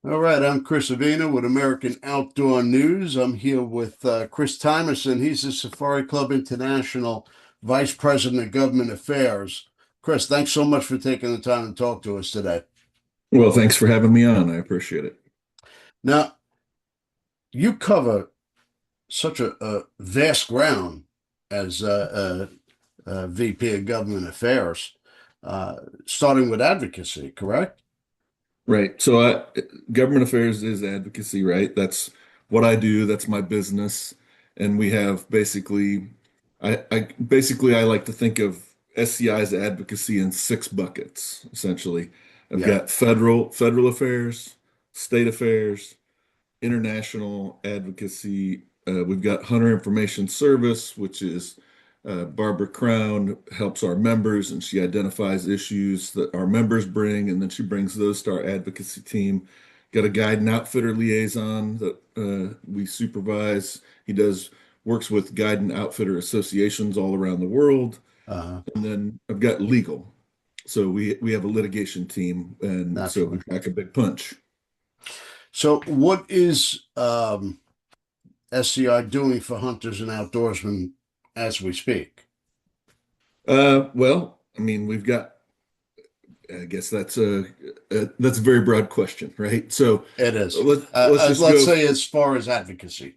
All right, I'm Chris Avina with American Outdoor News. I'm here with Chris Tymeson. He's the Safari Club International Vice President of Government Affairs. Chris, thanks so much for taking the time to talk to us today. Well, thanks for having me on. I appreciate it. Now, you cover such a vast ground as VP of Government Affairs, starting with advocacy, correct? Right. Government affairs is advocacy, right? That's what I do. That's my business. And we have basically I like to think of SCI's advocacy in six buckets, essentially. I've Yeah. got federal affairs, state affairs, international advocacy. We've got Hunter Information Service, which is Barbara Crown helps our members and she identifies issues that our members bring, and then she brings those to our advocacy team. Got a guide and outfitter liaison that we supervise. He does works with guide and outfitter associations all around the world. Uh, And then I've got legal. So we have a litigation team, and so we naturally. pack a big punch. So, what is SCI doing for hunters and outdoorsmen as we speak? Well, I mean, we've got. I guess that's a very broad question, right? So It is. let's just Let's go say as far as advocacy.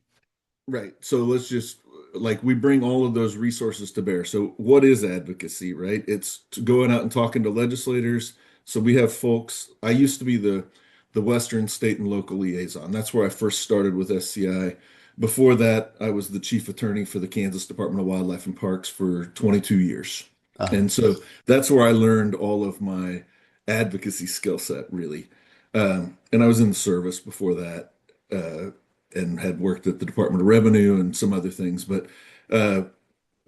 right. So let's just like we bring all of those resources to bear. So what is advocacy, right? It's going out and talking to legislators. So we have folks. I used to be the Western state and local liaison. That's where I first started with SCI. Before that, I was the chief attorney for the Kansas Department of Wildlife and Parks for 22 years. Uh, And so that's where I learned all of my advocacy skill set, really. And I was in the service before that, and had worked at the Department of Revenue and some other things. But uh,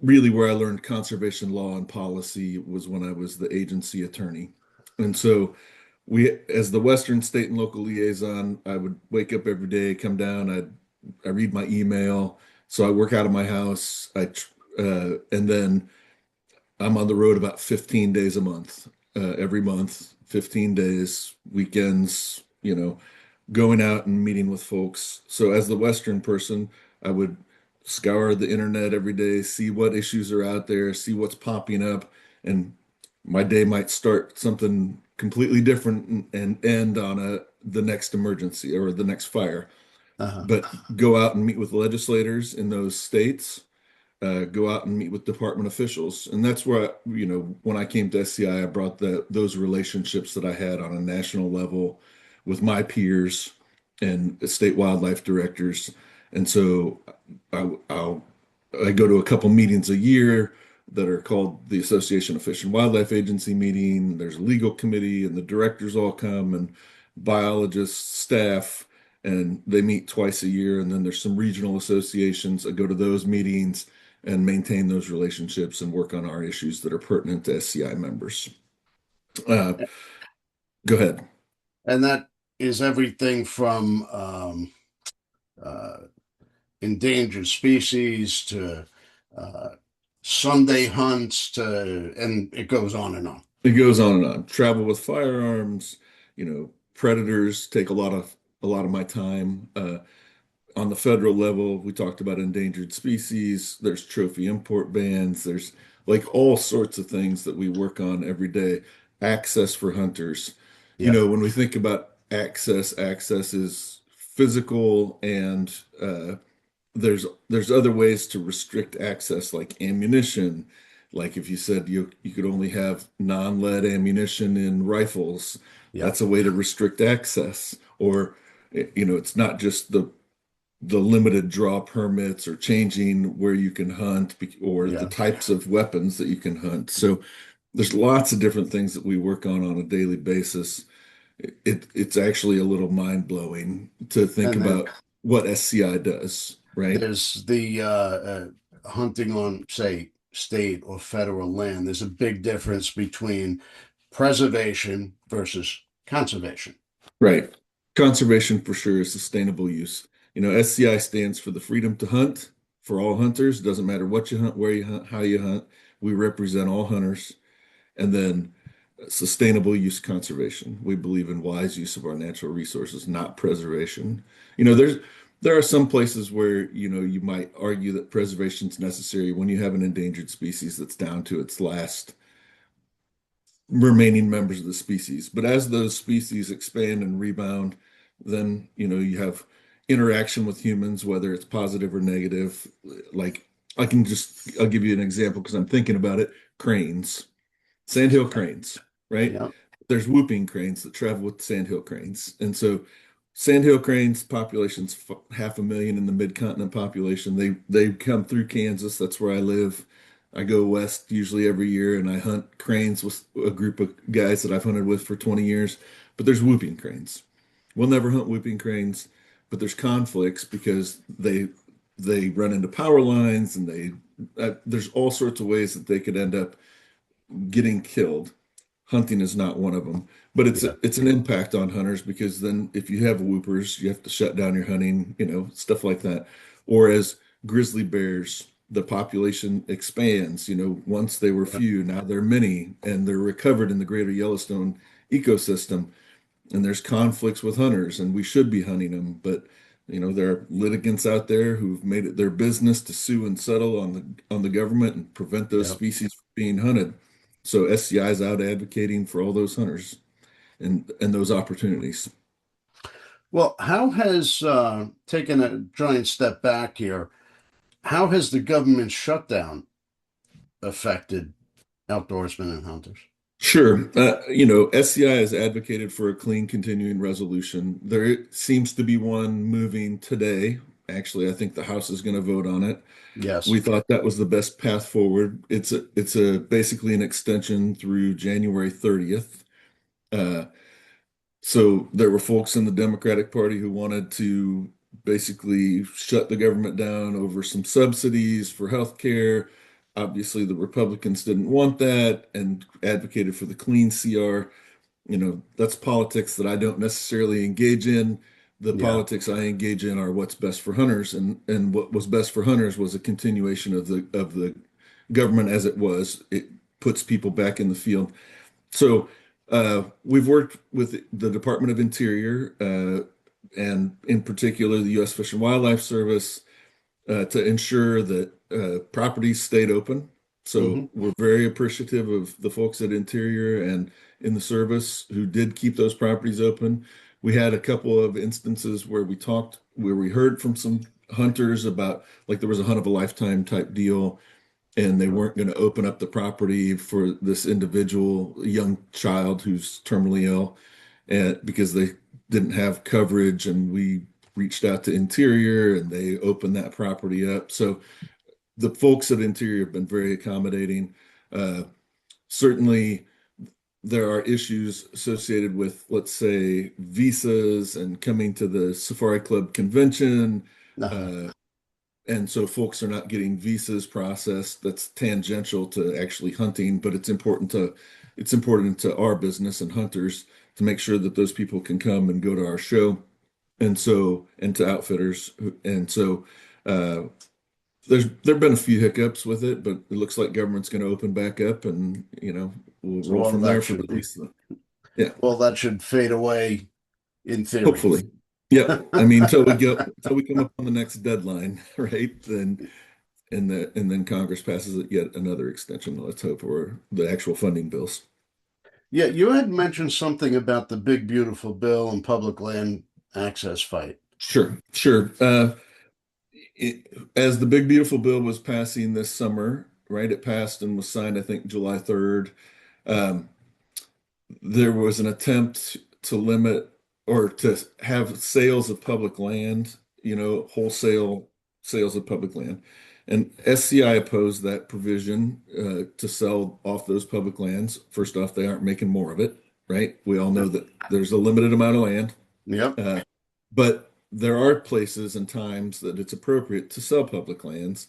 really, where I learned conservation law and policy was when I was the agency attorney. And so as the Western state and local liaison, I would wake up every day, come down, I read my email. So I work out of my house. And then I'm on the road about 15 days a month, every month, 15 days, weekends, going out and meeting with folks. So as the Western person, I would scour the internet every day, see what issues are out there, see what's popping up, and my day might start something completely different and end on the next emergency or the next fire. uh, But go out and meet with legislators in those states, go out and meet with department officials. And that's where, when I came to SCI, I brought those relationships that I had on a national level with my peers and state wildlife directors. And so I'll I go to a couple meetings a year that are called the Association of Fish and Wildlife Agency meeting. There's a legal committee, and the directors all come, and biologists, staff, and they meet twice a year. And then there's some regional associations. I go to those meetings and maintain those relationships and work on our issues that are pertinent to SCI members. Uh, Go ahead. and that is everything from uh, endangered species to uh, Sunday hunts to, and it goes on and on. It goes on and on. Travel with firearms, predators take a lot of my time. On the federal level, we talked about endangered species. There's trophy import bans. There's like all sorts of things that we work on every day. Access for hunters. Yep. When we think about access is physical, and there's other ways to restrict access, like ammunition. Like if you said you could only have non-lead ammunition in rifles, Yep. that's a way to restrict access. Or it's not just the limited draw permits or changing where you can hunt or the Yeah. types of weapons that you can hunt. So there's lots of different things that we work on a daily basis. It's actually a little mind-blowing to think And then about what SCI does, right? there's the hunting on, say, state or federal land. There's a big difference between preservation versus conservation. Right. Conservation for sure is sustainable use. SCI stands for the freedom to hunt for all hunters. Doesn't matter what you hunt, where you hunt, how you hunt. We represent all hunters. And then sustainable use conservation. We believe in wise use of our natural resources, not preservation. You know, there are some places where, you know, you might argue that preservation is necessary when you have an endangered species that's down to its last remaining members of the species. But as those species expand and rebound, then, you know, you have interaction with humans, whether it's positive or negative. Like I'll give you an example because I'm thinking about it. Cranes, sandhill cranes, right? Yeah. There's whooping cranes that travel with sandhill cranes. And so sandhill cranes population's 500,000 in the mid-continent population. They come through Kansas. That's where I live. I go west usually every year and I hunt cranes with a group of guys that I've hunted with for 20 years. But there's whooping cranes. We'll never hunt whooping cranes, but there's conflicts because they run into power lines and there's all sorts of ways that they could end up getting killed. Hunting is not one of them, but Yeah. it's an impact on hunters because then if you have whoopers, you have to shut down your hunting, you know, stuff like that. Or as grizzly bears, the population expands. You know, once they were Yeah. few, now they're many, and they're recovered in the greater Yellowstone ecosystem. And there's conflicts with hunters, and we should be hunting them, but you know, there are litigants out there who've made it their business to sue and settle on the government and prevent those Yeah. species from being hunted. So SCI is out advocating for all those hunters and those opportunities. Well, how has taking a giant step back here, how has the government shutdown affected outdoorsmen and hunters? Sure. You know, SCI has advocated for a clean continuing resolution. There seems to be one moving today. Actually, I think the House is going to vote on it. Yes. We thought that was the best path forward. It's a basically an extension through January 30th. Uh, So there were folks in the Democratic Party who wanted to basically shut the government down over some subsidies for health care. Obviously, the Republicans didn't want that and advocated for the clean CR. You know, that's politics that I don't necessarily engage in. The Yeah. politics I engage in are what's best for hunters, and what was best for hunters was a continuation of the government as it was. It puts people back in the field. So we've worked with the Department of Interior and in particular the U.S. Fish and Wildlife Service to ensure that properties stayed open. Hmm. So we're very appreciative of the folks at Interior and in the service who did keep those properties open. We had a couple of instances where we heard from some hunters about like there was a hunt of a lifetime type deal and they weren't going to open up the property for this individual young child who's terminally ill and because they didn't have coverage and we reached out to Interior and they opened that property up. So the folks at Interior have been very accommodating. Uh, Certainly there are issues associated with, let's say, visas and coming to the Safari Club convention. Uh-huh. Uh, and so folks are not getting visas processed. That's tangential to actually hunting, but it's important to our business and hunters to make sure that those people can come and go to our show. And to outfitters. And so uh there've been a few hiccups with it, but it looks like government's going to open back up and you know, we'll So roll all from there that for should at least yeah, all that should fade away in theory. hopefully. Yeah. I mean, until we come up on the next deadline, right? And then Congress passes it yet another extension, let's hope, or the actual funding bills. Yeah, you had mentioned something about the big beautiful bill and public land access fight. Sure, sure. As the big beautiful bill was passing this summer, right? It passed and was signed, I think, July 3rd. Um, there was an attempt to limit or to have sales of public land, you know, wholesale sales of public land. And SCI opposed that provision to sell off those public lands. First off, they aren't making more of it, right? We all know that there's a limited amount of land. Yep. Uh, but there are places and times that it's appropriate to sell public lands.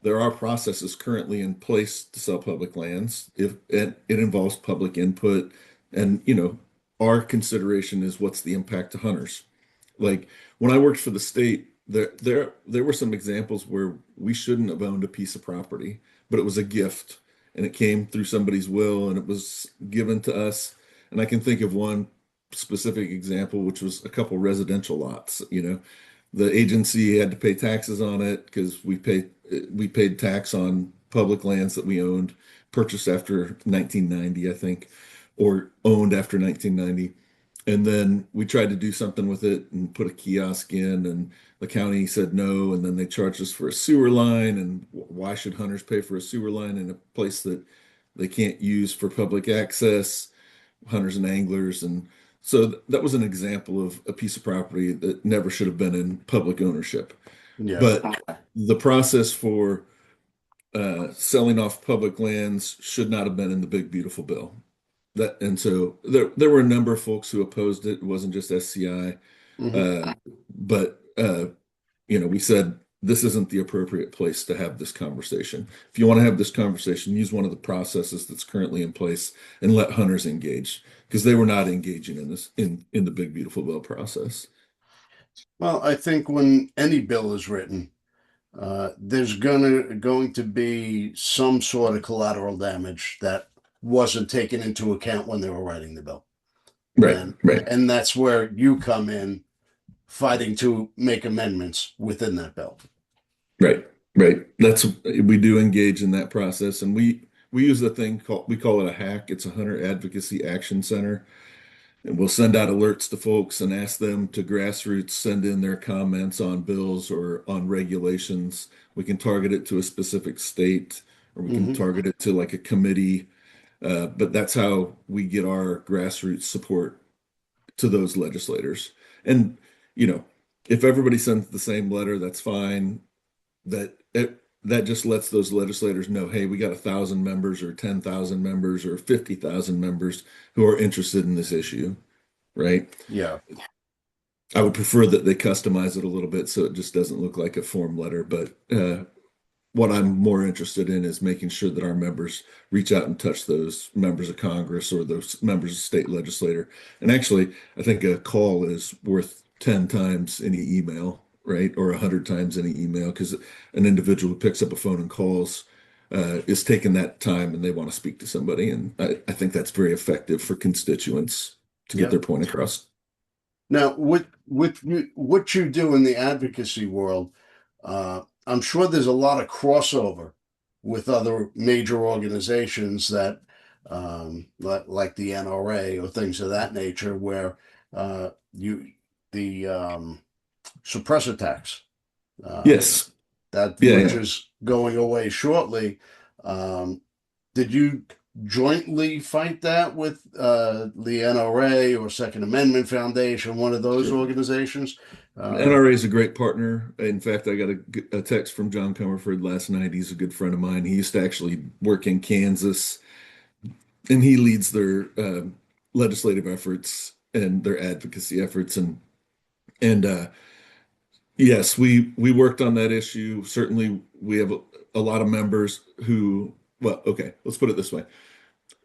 There are processes currently in place to sell public lands if it involves public input. And, you know, our consideration is what's the impact to hunters. Like when I worked for the state, there were some examples where we shouldn't have owned a piece of property, but it was a gift. and it came through somebody's will and it was given to us. And I can think of one specific example, which was a couple residential lots. The agency had to pay taxes on it because we paid tax on public lands that we owned, purchased after 1990, I think, or owned after 1990. And then we tried to do something with it and put a kiosk in, and the county said no. And then they charged us for a sewer line. And why should hunters pay for a sewer line in a place that they can't use for public access, hunters and anglers? And so that was an example of a piece of property that never should have been in public ownership. Yeah. But the process for selling off public lands should not have been in the big beautiful bill. And so there were a number of folks who opposed it. It wasn't just SCI, Hmm. but we said this isn't the appropriate place to have this conversation. If you want to have this conversation, use one of the processes that's currently in place and let hunters engage because they were not engaging in this in the big beautiful bill process. Well, I think when any bill is written, there's going to be some sort of collateral damage that wasn't taken into account when they were writing the bill. Right, And right. and that's where you come in fighting to make amendments within that bill. Right, right. We do engage in that process, and we use a thing called we call it a hack. It's a Hunter Advocacy Action Center, and we'll send out alerts to folks and ask them to grassroots send in their comments on bills or on regulations. We can target it to a specific state, or we can Hmm. target it to like a committee. But that's how we get our grassroots support to those legislators. And you know, if everybody sends the same letter, that's fine. That just lets those legislators know, hey, we got 1,000 members or 10,000 members or 50,000 members who are interested in this issue, right? Yeah. I would prefer that they customize it a little bit so it just doesn't look like a form letter. But what I'm more interested in is making sure that our members reach out and touch those members of Congress or those members of state legislator. And actually, I think a call is worth 10 times any email, right? Or 100 times any email, because an individual who picks up a phone and calls is taking that time and they want to speak to somebody. And I think that's very effective for constituents to get Yeah. their point across. Now, what you do in the advocacy world, I'm sure there's a lot of crossover with other major organizations that, like the NRA or things of that nature, where you the suppressor tax, um, Yes. that Yeah, which yeah. is going away shortly. Um, did you jointly fight that with the NRA or Second Amendment Foundation, one of those Sure. organizations? Uh, NRA is a great partner. In fact, I got a text from John Comerford last night. He's a good friend of mine. He used to actually work in Kansas, and he leads their legislative efforts and their advocacy efforts. And yes, we worked on that issue. Certainly, we have a lot of members who. Well, okay, let's put it this way.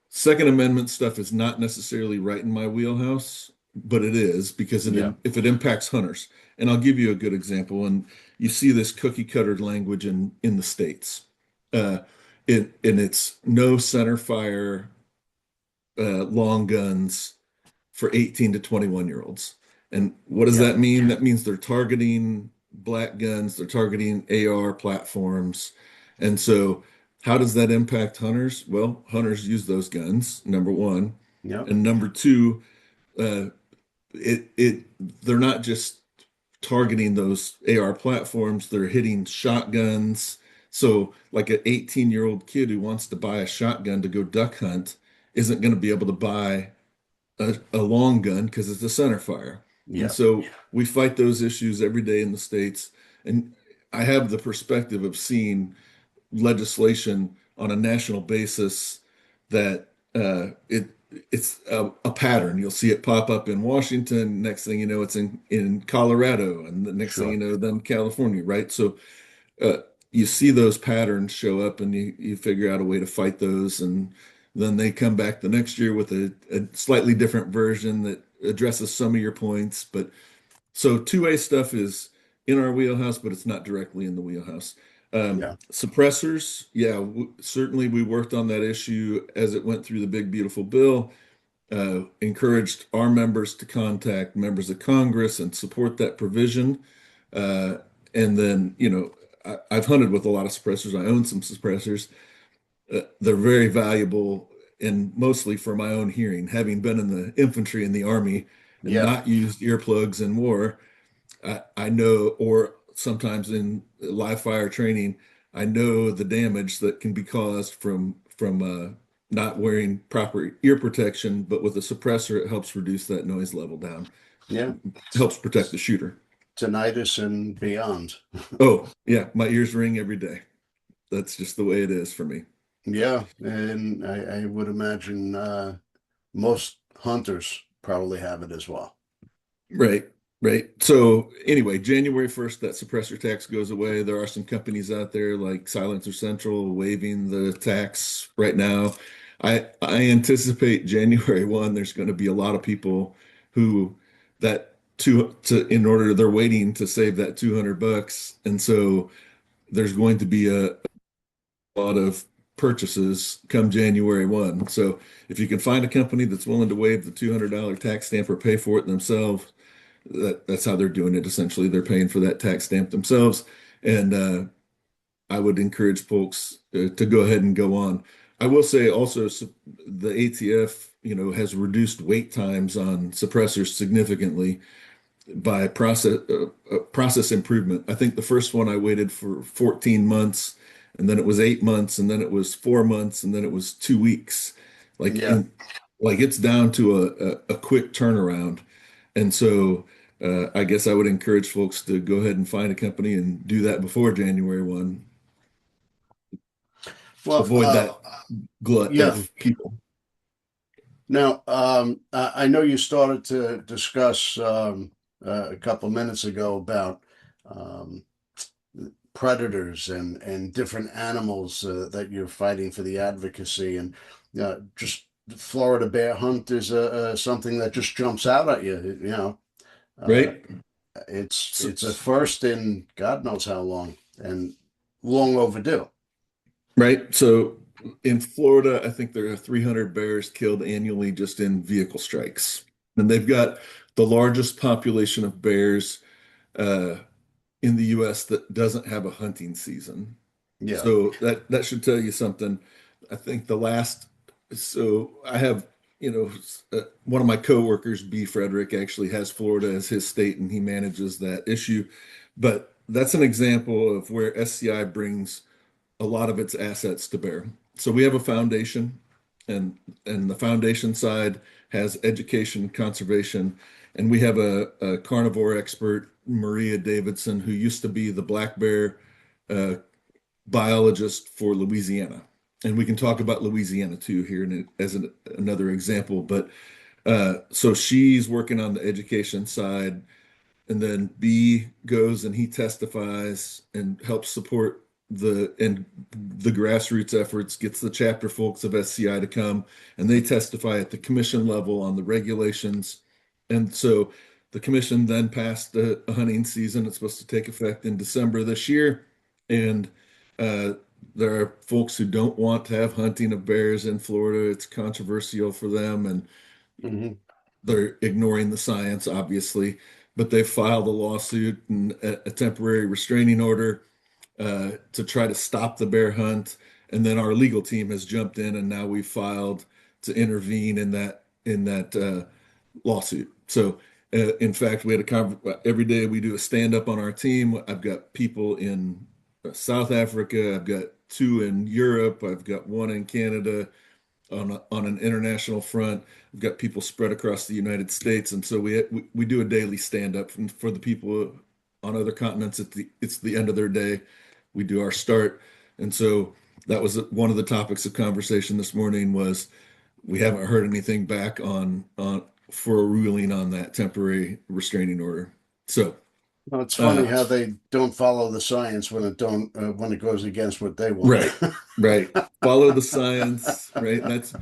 Second Amendment stuff is not necessarily right in my wheelhouse, but it is because yeah, if it impacts hunters. And I'll give you a good example. And you see this cookie cutter language in the states. Uh, and it's no center fire long guns for 18 to 21-year-olds. And what does yeah, that mean? That means they're targeting black guns, they're targeting AR platforms. And so, how does that impact hunters? Well, hunters use those guns, number one. yeah, And number two, uh, it they're not just targeting those AR platforms, they're hitting shotguns. So, like an 18-year-old kid who wants to buy a shotgun to go duck hunt isn't going to be able to buy a long gun because it's a center fire. And yeah, so we fight those issues every day in the States. And I have the perspective of seeing legislation on a national basis that it's a pattern. You'll see it pop up in Washington. Next thing you know, it's in Colorado, and the next thing you sure. know, then California, right? So uh, you see those patterns show up, and you figure out a way to fight those, and then they come back the next year with a slightly different version that addresses some of your points. But so 2A stuff is in our wheelhouse, but it's not directly in the wheelhouse. Yeah. Suppressors, yeah, certainly we worked on that issue as it went through the big beautiful bill. Encouraged our members to contact members of Congress and support that provision. Uh, and then, I've hunted with a lot of suppressors. I own some suppressors. They're very valuable and mostly for my own hearing. Having been in the infantry in the army and Yeah. not used earplugs in war, I know, or sometimes in live fire training, I know the damage that can be caused from not wearing proper ear protection. But with a suppressor, it helps reduce that noise level down, Yeah. helps protect the shooter. Tinnitus and beyond. Oh, yeah, my ears ring every day. That's just the way it is for me. Yeah. And I would imagine most hunters probably have it as well. Right, right. So anyway, January 1st, that suppressor tax goes away. There are some companies out there like Silencer Central waiving the tax right now. I anticipate January 1, there's going to be a lot of people who that to in order they're waiting to save that $200. And so there's going to be a lot of purchases come January 1. So if you can find a company that's willing to waive the $200 tax stamp or pay for it themselves, that's how they're doing it. Essentially, they're paying for that tax stamp themselves. And I would encourage folks to go ahead and go on. I will say also the ATF, has reduced wait times on suppressors significantly by process improvement. I think the first one I waited for 14 months, and then it was 8 months, and then it was 4 months, and then it was 2 weeks. Like Yeah. in like it's down to a quick turnaround. And so I guess I would encourage folks to go ahead and find a company and do that before January 1. Well, Avoid that glut yeah. of people. Now, I know you started to discuss a couple minutes ago about um, predators and different animals that you're fighting for the advocacy, and just Florida bear hunt is something that just jumps out at you. Uh, Right? it's a So, first in God knows how long, and long overdue. right. So in Florida, I think there are 300 bears killed annually just in vehicle strikes. And they've got the largest population of bears uh, in the US that doesn't have a hunting season. Yeah, So that should tell you something. I think so I have, one of my coworkers, B. Frederick, actually has Florida as his state and he manages that issue. But that's an example of where SCI brings a lot of its assets to bear. So we have a foundation, and the foundation side has education, conservation, and we have a carnivore expert, Maria Davidson, who used to be the black bear uh, biologist for Louisiana. And we can talk about Louisiana too here as another example. But so she's working on the education side, and then B goes and he testifies and helps support the grassroots efforts, gets the chapter folks of SCI to come, and they testify at the commission level on the regulations. And so the commission then passed a hunting season. It's supposed to take effect in December this year. And uh, there are folks who don't want to have hunting of bears in Florida. It's controversial for them, and hmm they're ignoring the science, obviously, but they filed a lawsuit and a temporary restraining order to try to stop the bear hunt. And then our legal team has jumped in, and now we filed to intervene in that lawsuit. So, in fact, we had every day we do a stand up on our team. I've got people in South Africa. I've got two in Europe. I've got one in Canada on an international front. We've got people spread across the United States, and so we do a daily stand up for the people on other continents. It's the end of their day. We do our start, and so that was one of the topics of conversation this morning. Was we haven't heard anything back on for a ruling on that temporary restraining order. So Well, it's funny uh, how they don't follow the science when it goes against what they want. right, right. Follow the science, right? That's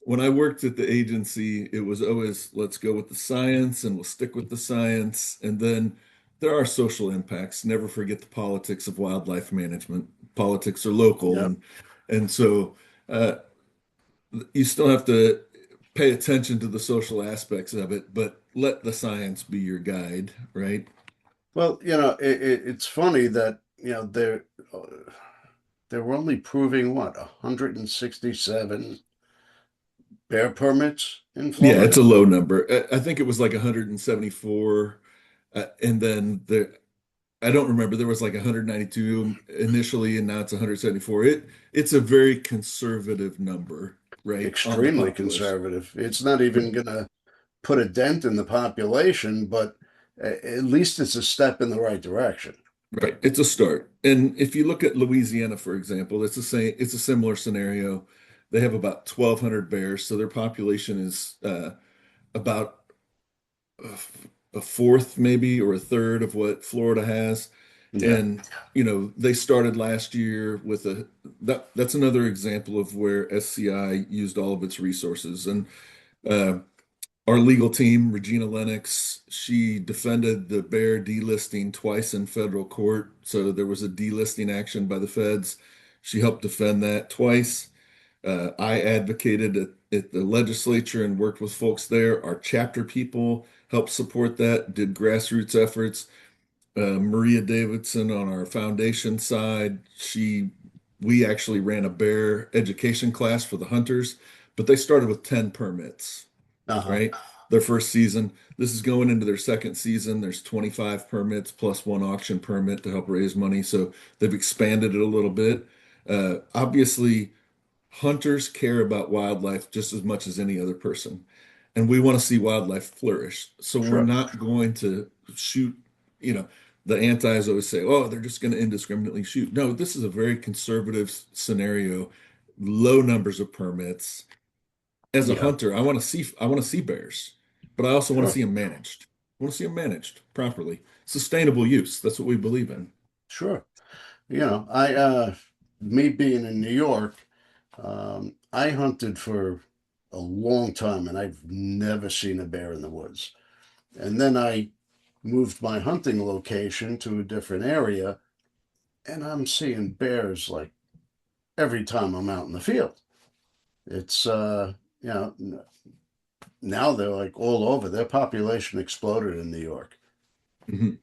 when I worked at the agency, it was always let's go with the science and we'll stick with the science. And then there are social impacts. Never forget the politics of wildlife management. Politics are local, Yeah. and so uh, you still have to pay attention to the social aspects of it, but let the science be your guide, right? Well, it's funny that, they were only proving what, 167 bear permits in Yeah, it's a Florida? low number. I think it was like 174, and then I don't remember. There was like 192 initially, and now it's 174. It's a very conservative number, right, on the Extremely population. conservative. It's not even going to put a dent in the population, but at least it's a step in the right direction. Right. It's a start. And if you look at Louisiana, for example, it's a similar scenario. They have about 1,200 bears, so their population is about a, a fourth, maybe, or a third of what Florida has. Yeah. And they started last year with that's another example of where SCI used all of its resources. And uh, our legal team, Regina Lennox, she defended the bear delisting twice in federal court. So there was a delisting action by the feds. She helped defend that twice. I advocated at the legislature and worked with folks there. Our chapter people helped support that, did grassroots efforts. Maria Davidson on our foundation side, we actually ran a bear education class for the hunters, but they started with 10 permits, Uh-huh. right? Their first season. This is going into their second season. There's 25 permits plus one auction permit to help raise money. So they've expanded it a little bit. Obviously, hunters care about wildlife just as much as any other person. And we want to see wildlife flourish. So we're Sure. not going to shoot, you know, the antis always say, oh, they're just going to indiscriminately shoot. No, this is a very conservative scenario, low numbers of permits. As a Yeah. hunter, I want to see bears, but I also want to Sure. see them managed. I want to see them managed properly. Sustainable use. That's what we believe in. Sure. Me being in New York, I hunted for a long time and I've never seen a bear in the woods. And then I moved my hunting location to a different area and I'm seeing bears like every time I'm out in the field. It's, now they're like all over. Their population exploded in New York. Mhm.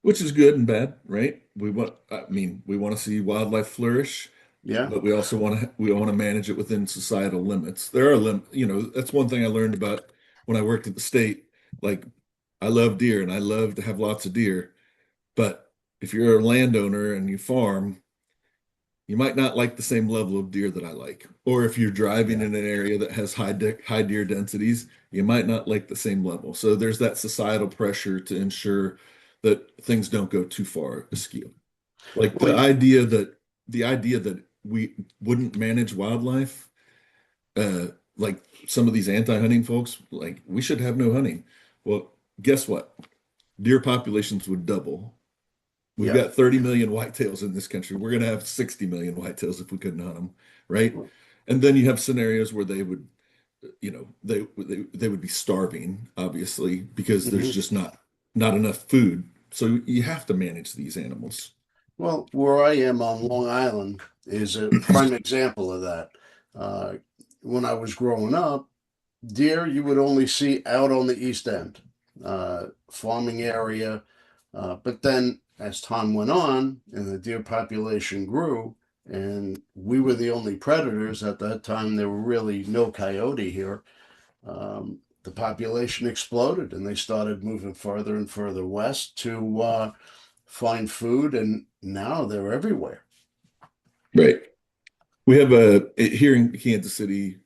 Which is good and bad, right? I mean, we want to see wildlife flourish, Yeah. but we want to manage it within societal limits. There are that's one thing I learned about when I worked at the state. Like, I love deer and I love to have lots of deer, but if you're a landowner and you farm, you might not like the same level of deer that I like. Or if you're driving Yeah. in an area that has high deer densities, you might not like the same level. So there's that societal pressure to ensure that things don't go too far askew. Like Well, the idea that we wouldn't manage wildlife, uh, like some of these anti-hunting folks, like we should have no hunting. Well, guess what? Deer populations would double. We've yeah. got 30 million whitetails in this country. We're going to have 60 million whitetails if we couldn't hunt them, right? And then you have scenarios where they would, they would be starving, obviously, because there's Mhm. just not enough food. So you have to manage these animals. Well, where I am on Long Island is a prime example of that. Uh, when I was growing up, deer you would only see out on the East End, farming area. But then as time went on and the deer population grew, and we were the only predators at that time, there were really no coyote here. The population exploded and they started moving further and further west to find food, and now they're everywhere. Right. We have here in Kansas City.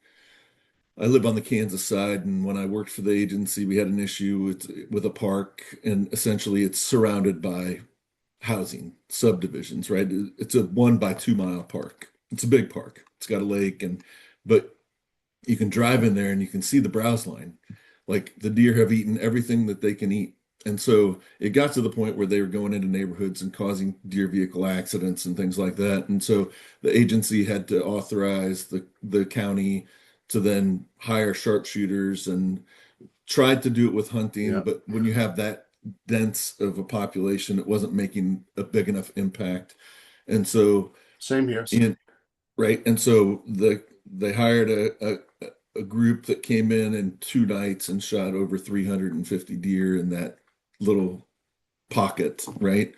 I live on the Kansas side, and when I worked for the agency, we had an issue with a park, and essentially it's surrounded by housing subdivisions, right? It's a 1 by 2 mile park. It's a big park. It's got a lake, but you can drive in there and you can see the browse line. Like the deer have eaten everything that they can eat. And so it got to the point where they were going into neighborhoods and causing deer vehicle accidents and things like that. And so the agency had to authorize the county to then hire sharpshooters and tried to do it with hunting. Yeah. But when you have that dense of a population. It wasn't making a big enough impact. And so Same here. in right, and so they hired a group that came in 2 nights and shot over 350 deer in that little pocket, right?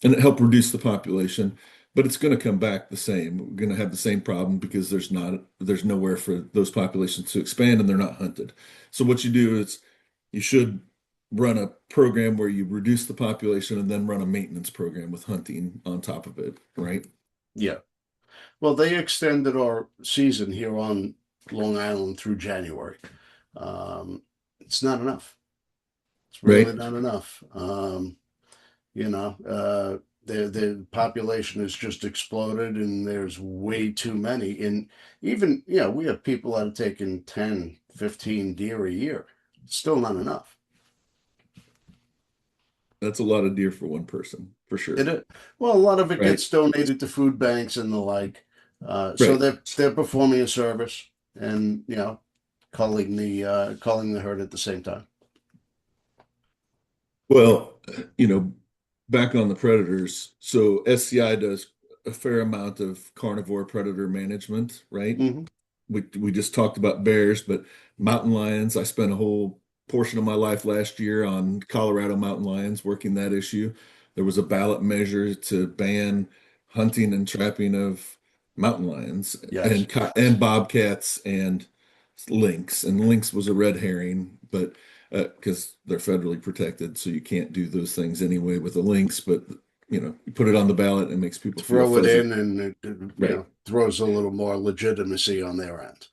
And it helped reduce the population, but it's going to come back the same. We're going to have the same problem because there's nowhere for those populations to expand and they're not hunted. So what you do is you should run a program where you reduce the population and then run a maintenance program with hunting on top of it, right? Yeah. Well, they extended our season here on Long Island through January. It's not enough. It's really Right. not enough. You know, the population has just exploded, and there's way too many. And even, we have people that are taking 10, 15 deer a year. It's still not enough. That's a lot of deer for one person, for It sure. is. Well, a lot of it Right. gets donated to food banks and the like. So Right. they're performing a service and calling the herd at the same time. Well, you know, back on the predators, so SCI does a fair amount of carnivore predator management, right? Hmm. We just talked about bears, but mountain lions, I spent a whole portion of my life last year on Colorado mountain lions working that issue. There was a ballot measure to ban hunting and trapping of mountain lions Yes. and bobcats and lynx. And lynx was a red herring, but because they're federally protected, so you can't do those things anyway with a lynx. But you put it on the ballot, and it makes people feel Throw it fuzzy. in and Right. throws a little more legitimacy on their end.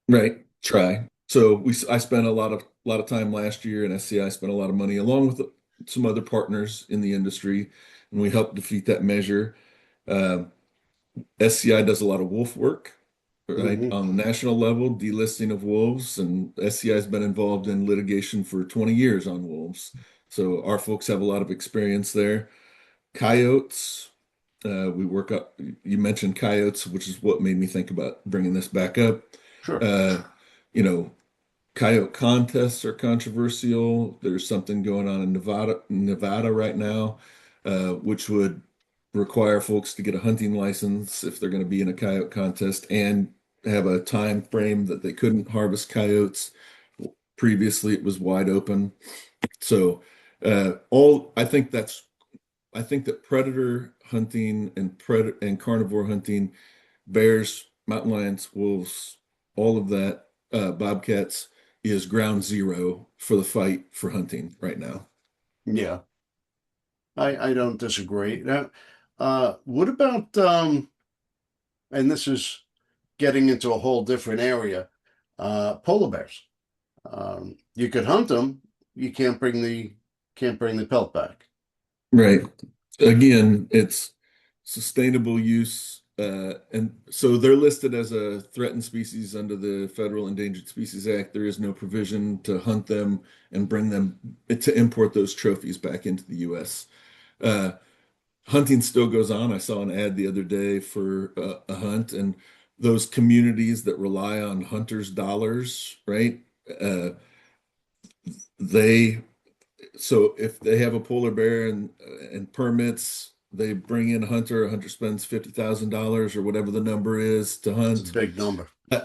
Right. Try. So I spent a lot of time last year, and SCI spent a lot of money along with some other partners in the industry, and we helped defeat that measure. Um, SCI does a lot of wolf work, right, Hmm. on the national level, delisting of wolves, and SCI has been involved in litigation for 20 years on wolves. So our folks have a lot of experience there. Coyotes, we work up. You mentioned coyotes, which is what made me think about bringing this back up. Sure. Uh, you know, Coyote contests are controversial. There's something going on in Nevada right now, which would require folks to get a hunting license if they're going to be in a coyote contest and have a time frame that they couldn't harvest coyotes. Previously, it was wide open. So, all I think that predator hunting and predator and carnivore hunting, bears, mountain lions, wolves, all of that, bobcats is ground zero for the fight for hunting right now. Yeah. I don't disagree. Now, what about and this is getting into a whole different area, polar bears. You could hunt them, you can't bring the pelt back. Right. Again, it's sustainable use. And so they're listed as a threatened species under the Federal Endangered Species Act. There is no provision to hunt them and bring them to import those trophies back into the US. Uh, Hunting still goes on. I saw an ad the other day for a hunt, and those communities that rely on hunters' dollars, right? Uh, they so if they have a polar bear and permits, they bring in a hunter. A hunter spends $50,000 or whatever the number is to It's a hunt. big number. Uh,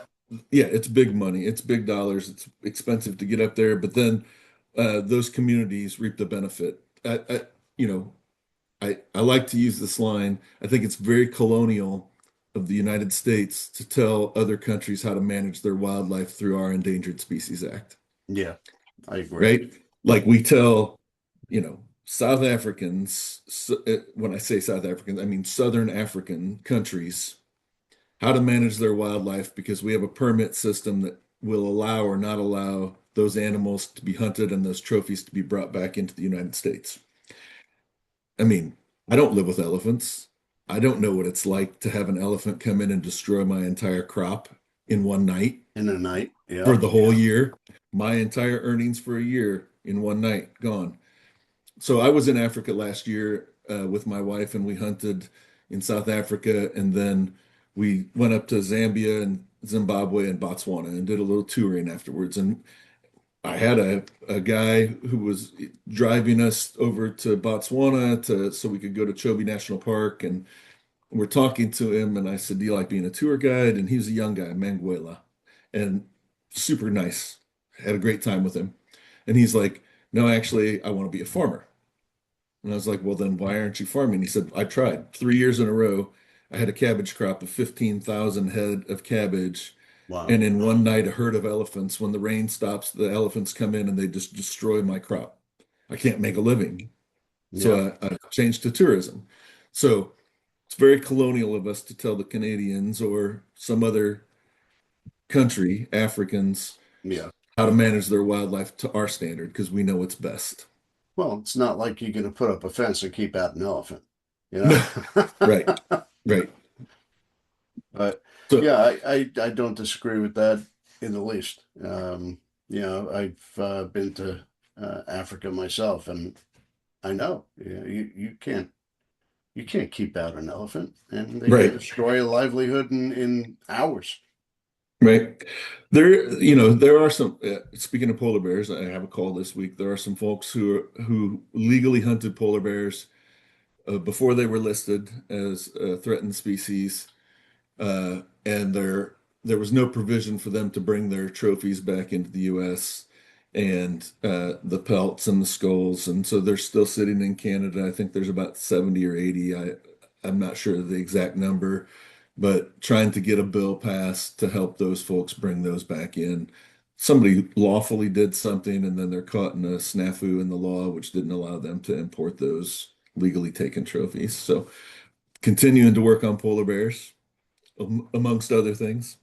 yeah, it's big money. It's big dollars. It's expensive to get up there, but then those communities reap the benefit. You know, I like to use this line. I think it's very colonial of the United States to tell other countries how to manage their wildlife through our Endangered Species Act, Yeah, I agree. right? Like we tell, South Africans, when I say South Africans, I mean Southern African countries, how to manage their wildlife because we have a permit system that will allow or not allow those animals to be hunted and those trophies to be brought back into the United States. I mean, I don't live with elephants. I don't know what it's like to have an elephant come in and destroy my entire crop in one night In the night. for Yeah. the whole year. My entire earnings for a year in one night gone. So I was in Africa last year with my wife, and we hunted in South Africa, and then we went up to Zambia and Zimbabwe and Botswana and did a little touring afterwards. And I had a guy who was driving us over to Botswana to so we could go to Chobe National Park, and we're talking to him, and I said, "Do you like being a tour guide?" And he was a young guy, Manguela, and super nice. Had a great time with him. And he's like, "No, actually, I want to be a farmer." And I was like, "Well, then why aren't you farming?" He said, "I tried 3 years in a row. I had a cabbage crop of 15,000 head of cabbage. Wow. And in one night, a herd of elephants, when the rain stops, the elephants come in and they just destroy my crop. I can't make a living." Yeah. So I changed to tourism. So it's very colonial of us to tell the Canadians or some other country, Africans, Yeah. how to manage their wildlife to our standard because we know what's best. Well, it's not like you're going to put up a fence and keep out an elephant, you No, right, know? right. But So, yeah, I don't disagree with that in the least. I've been to Africa myself, and I know you can't keep out an elephant, and they can right, destroy a livelihood in hours. right. There are some, speaking of polar bears, I have a call this week. There are some folks who legally hunted polar bears before they were listed as threatened species. And there was no provision for them to bring their trophies back into the U.S. and the pelts and the skulls, and so they're still sitting in Canada. I think there's about 70 or 80. I'm not sure of the exact number, but trying to get a bill passed to help those folks bring those back in. Somebody lawfully did something, and then they're caught in a snafu in the law, which didn't allow them to import those legally taken trophies. So continuing to work on polar bears amongst other things.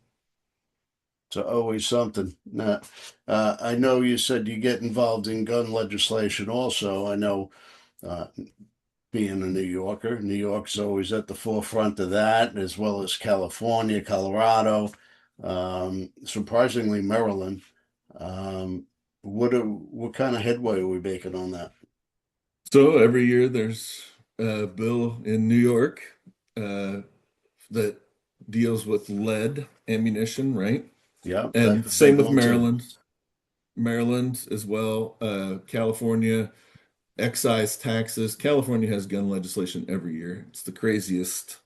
So always something. I know you said you get involved in gun legislation also. I know uh, being a New Yorker, New York's always at the forefront of that, as well as California, Colorado, surprisingly Maryland. Um, what kind of headway are we making on that? So every year there's a bill in New York uh, that deals with lead ammunition, right? Yeah, that's And a same big with one too. Maryland, Maryland as well. California, excise taxes. California has gun legislation every year. It's the craziest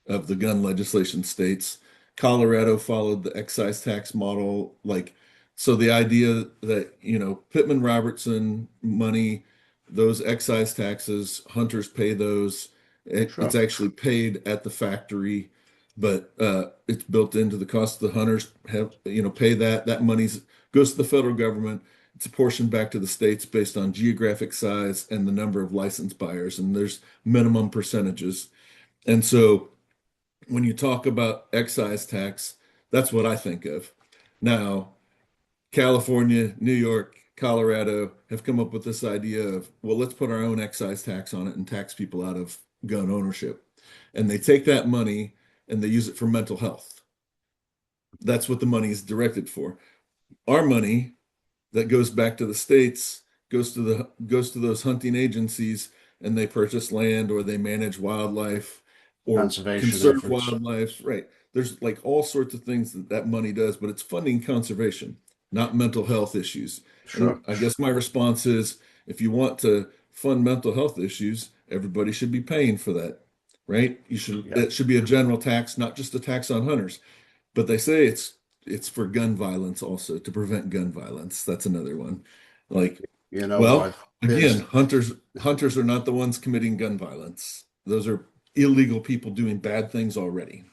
of the gun legislation states. Colorado followed the excise tax model. So the idea that, Pittman Robertson money, those excise taxes, hunters pay those. It's Sure. actually paid at the factory, but it's built into the cost. The hunters have, pay that. That money goes to the federal government. It's apportioned back to the states based on geographic size and the number of licensed buyers, and there's minimum percentages. And so when you talk about excise tax, that's what I think of. Now, California, New York, Colorado have come up with this idea of, well, let's put our own excise tax on it and tax people out of gun ownership. And they take that money and they use it for mental health. That's what the money is directed for. Our money that goes back to the states goes to those hunting agencies, and they purchase land or they manage wildlife or Conservation conserve efforts. wildlife, right? There's like all sorts of things that money does, but it's funding conservation, not mental health issues. And Sure. I guess my response is, if you want to fund mental health issues, everybody should be paying for that, right? Yeah. It should be a general tax, not just a tax on hunters. But they say it's for gun violence also, to prevent gun violence. That's another one. Like, You know well, what? again, hunters are not the ones committing gun violence. Those are illegal people doing bad things already.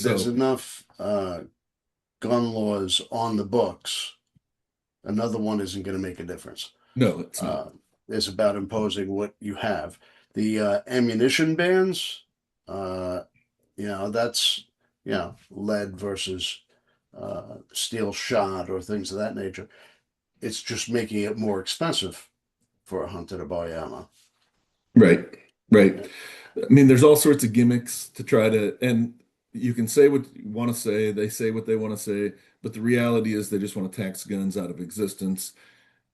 There's So, enough gun laws on the books. Another one isn't going to make a difference. no, it's not. Uh, it's about imposing what you have. The ammunition bans, uh, that's lead versus steel shot or things of that nature. It's just making it more expensive for a hunter to buy ammo. Right, right. I mean, there's all sorts of gimmicks to try to, and you can say what you want to say, they say what they want to say, but the reality is they just want to tax guns out of existence.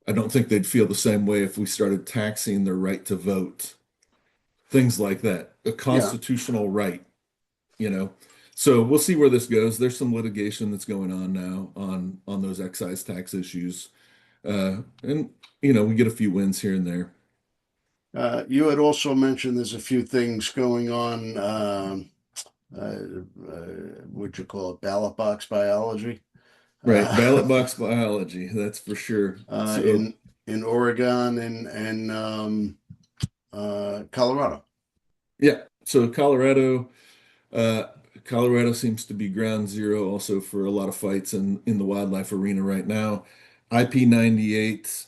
I don't think they'd feel the same way if we started taxing their right to vote, things like that, a Yeah, constitutional right, you know. So we'll see where this goes. There's some litigation that's going on now on those excise tax issues. And we get a few wins here and there. You had also mentioned there's a few things going on. What you call it, ballot box biology, Right, uh, ballot box biology, that's for sure. uh, So, in in Oregon and Colorado. yeah, so uh, Colorado seems to be ground zero also for a lot of fights in the wildlife arena right now. IP 98,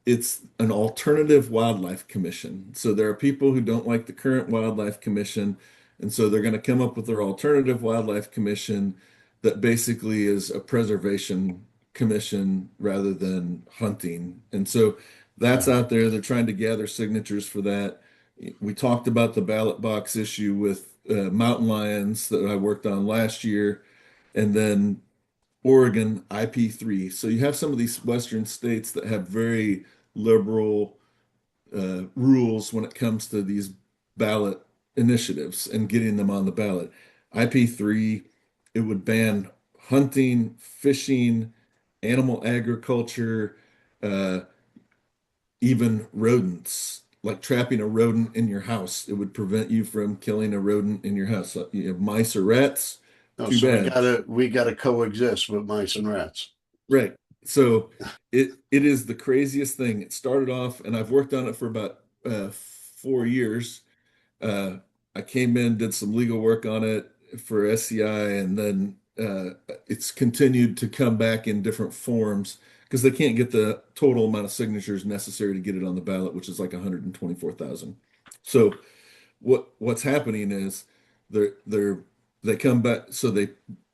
it's an alternative wildlife commission. So there are people who don't like the current wildlife commission, and so they're going to come up with their alternative wildlife commission that basically is a preservation commission rather than hunting. And so that's Uh-huh. out there. They're trying to gather signatures for that. We talked about the ballot box issue with mountain lions that I worked on last year, and then Oregon IP3. So you have some of these Western states that have very liberal rules when it comes to these ballot initiatives and getting them on the ballot. IP3, it would ban hunting, fishing, animal agriculture, uh, even rodents, like trapping a rodent in your house. It would prevent you from killing a rodent in your house. So you have mice or rats, No, too so we bad. gotta coexist with mice and rats. Right. So it is the craziest thing. It started off, and I've worked on it for about 4 years. Uh, I came in, did some legal work on it for SCI, and then it's continued to come back in different forms because they can't get the total amount of signatures necessary to get it on the ballot, which is like 124,000. So what's happening is they're they come back. So they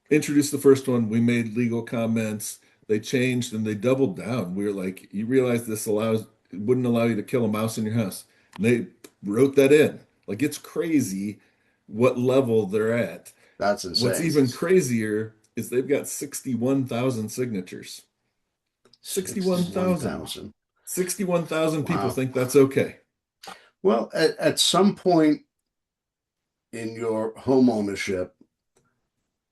introduced the first one. We made legal comments. They changed and they doubled down. We were like, you realize this allows it wouldn't allow you to kill a mouse in your house. And they wrote that in. Like it's crazy what level they're at. That's What's insane. even crazier is they've got 61,000 signatures. 61,000. 61,000. 61,000 people Wow. think that's okay. Well, at some point in your home ownership,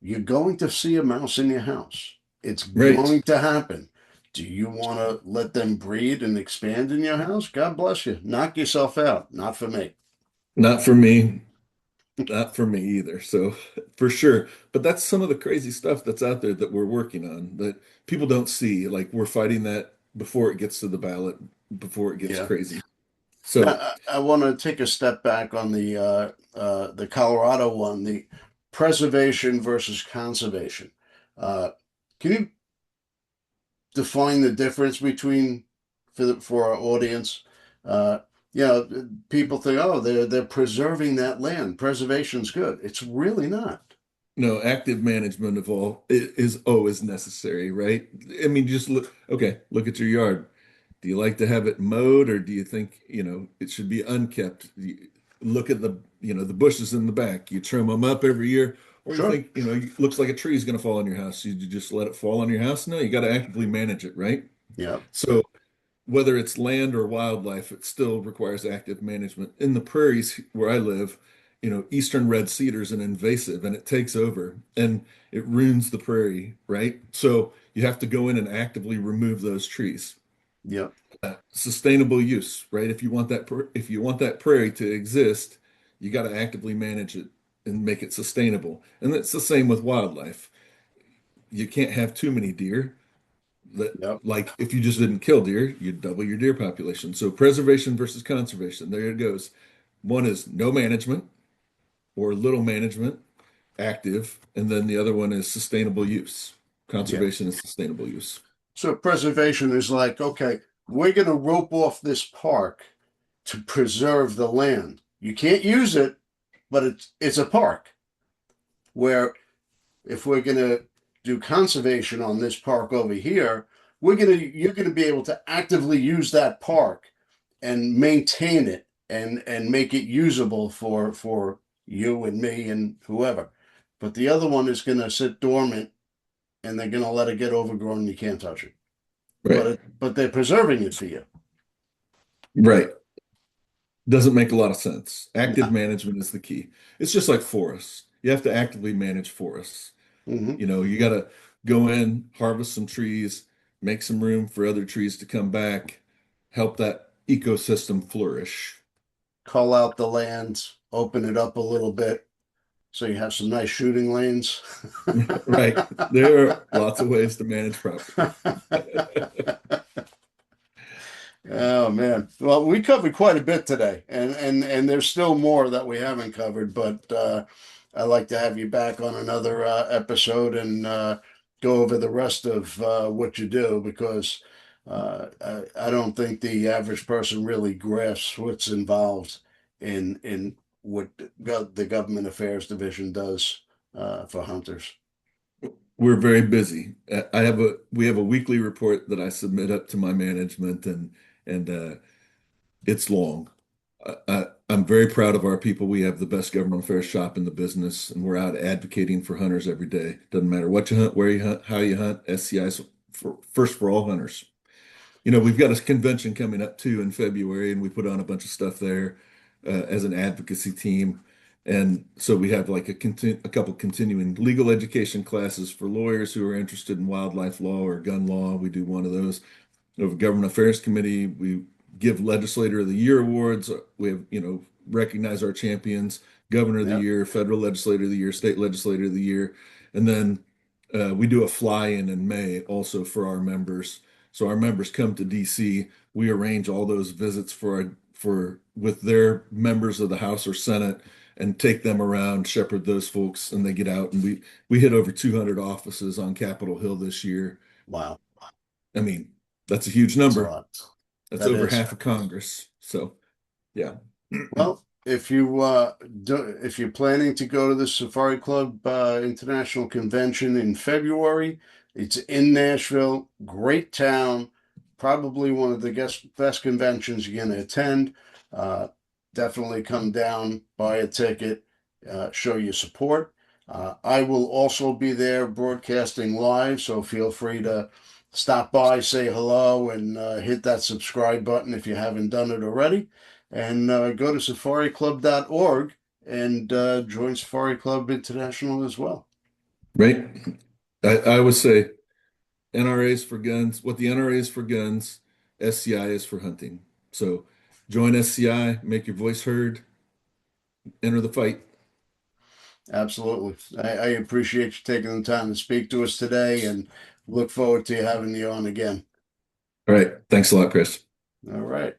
you're going to see a mouse in your house. It's Right. going to happen. Do you want to let them breed and expand in your house? God bless you. Knock yourself out. Not for me. Not for me. Not for me either. So for sure. But that's some of the crazy stuff that's out there that we're working on that people don't see. Like we're fighting that before it gets to the ballot, before it gets Yeah. crazy. Now, So I want to take a step back on the Colorado one, the preservation versus conservation. Uh, can you define the difference between for our audience? Uh, people think, oh, they're preserving that land. Preservation's good. It's really not. no, active management of all is always necessary, right? I mean, just look at your yard. Do you like to have it mowed or do you think, it should be unkept? Look at the bushes in the back. You trim them up every year, or you Sure. think, it looks like a tree is going to fall on your house. You just let it fall on your house? No, you got to actively manage it, right? Yeah. So whether it's land or wildlife, it still requires active management. In the prairies where I live, eastern red cedar is an invasive and it takes over and it ruins the prairie, right? So you have to go in and actively remove those trees. Yeah. Sustainable use, right? If you want that prairie to exist, you got to actively manage it and make it sustainable. And it's the same with wildlife. You can't have too many deer. That Yep. like if you just didn't kill deer, you'd double your deer population. So preservation versus conservation. There it goes. One is no management or little management, active, and then the other one is sustainable use. Yeah. Conservation is sustainable use. So preservation is like, okay, we're going to rope off this park to preserve the land. You can't use it, but it's a park. Where if we're going to do conservation on this park over here, you're going to be able to actively use that park and maintain it and make it usable for you and me and whoever. But the other one is going to sit dormant and they're going to let it get overgrown and you can't touch it. Right. But they're preserving it for you. Right. Doesn't make a lot of sense. Active No. management is the key. It's just like forests. You have to actively manage forests. Mm-hmm. You got to go in, harvest some trees, make some room for other trees to come back, help that ecosystem flourish. Cull out the lands, open it up a little bit so you have some nice shooting lanes. Right. There are lots of ways to manage property. Oh man. Well, we covered quite a bit today, and there's still more that we haven't covered, but I'd like to have you back on another episode and go over the rest of what you do because I don't think the average person really grasps what's involved in what the government affairs division does for hunters. We're very busy. We have a weekly report that I submit up to my management, and it's long. I'm very proud of our people. We have the best government affairs shop in the business, and we're out advocating for hunters every day. Doesn't matter what you hunt, where you hunt, how you hunt. SCI's first for all hunters. We've got a convention coming up too in February, and we put on a bunch of stuff there as an advocacy team. And so we have like a couple continuing legal education classes for lawyers who are interested in wildlife law or gun law. We do one of those. We have a government affairs committee. We give legislator of the year awards. We have, recognize our champions, governor of the Yep. year, federal legislator of the year, state legislator of the year. And then we do a fly-in in May also for our members. So our members come to DC. We arrange all those visits for with their members of the House or Senate and take them around, shepherd those folks, and they get out. And we hit over 200 offices on Capitol Hill this year. Wow. I mean, that's a huge That's a number. lot. That's That over is. half of Congress. So, yeah. Well, if you're planning to go to the Safari Club International Convention in February, it's in Nashville. Great town. Probably one of the best conventions you're going to attend. Uh, Definitely come down, buy a ticket, show your support. I will also be there broadcasting live, so feel free to stop by, say hello, and hit that subscribe button if you haven't done it already. And go to safariclub.org and join Safari Club International as well. Right. I would say NRA is for guns. What the NRA is for guns, SCI is for hunting. So join SCI, make your voice heard, enter the fight. Absolutely. I appreciate you taking the time to speak to us today and look forward to having you on again. All right. Thanks a lot, Chris. All right.